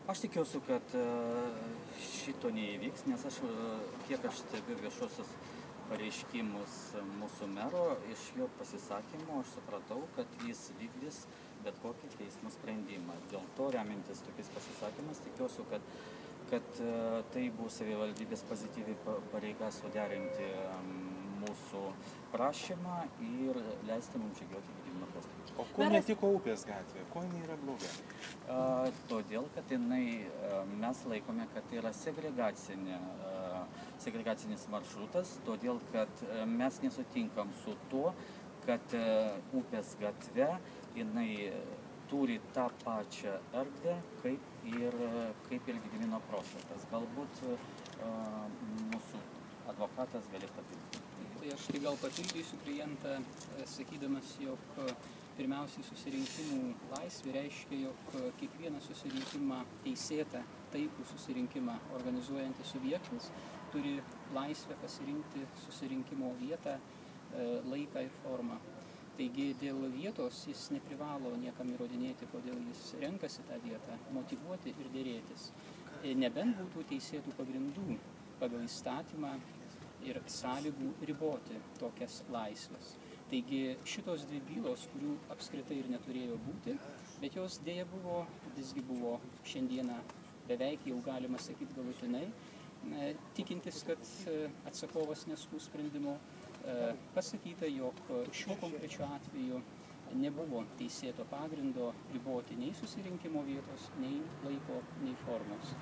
Aš tikiuosi, kad šito neįvyks, nes kiek aš stebiu viešuosius pareiškimus mūsų mero, iš jo pasisakymų aš supratau, kad jis vykdys bet kokį teismo sprendimą. Dėl to, remintis tokiais pasisakymais, tikiuosi, kad tai bus savivaldybės pozityviai pareiga suderinti mūsų prašymą ir leisti mums žygiuoti Gedimino prospektu. O kuo netiko Upės gatvė? Kuo jinai yra bloga? Todėl, kad mes laikome, kad tai yra segregacinis maršrutas, todėl, kad mes nesutinkam su tuo, kad Upės gatve jinai turi tą pačią erdvę, kaip ir Gedimino prospektas. Galbūt mūsų advokatas galės papildyti. Tai aš tai gal papildysiu klientą, sakydamas, jog pirmiausiai susirinkimų laisvė reiškia, jog kiekvieną susirinkimą teisėtą, taikų susirinkimą organizuojantis subjektas turi laisvę pasirinkti susirinkimo vietą, laiką ir formą. Taigi dėl vietos jis neprivalo niekam įrodinėti, kodėl jis renkasi tą vietą, motyvuoti ir dėrėtis. Nebent būtų teisėtų pagrindų pagal įstatymą ir sąlygų riboti tokias laisvės. Taigi šitos dvi bylos, kurių apskritai ir neturėjo būti, bet jos dėja visgi buvo šiandieną beveik jau galima sakyti galutinai, tikintis, kad atsakovas neskųs sprendimo, pasakyta, jog šiuo konkrečiu atveju nebuvo teisėto pagrindo riboti nei susirinkimo vietos, nei laiko, nei formos.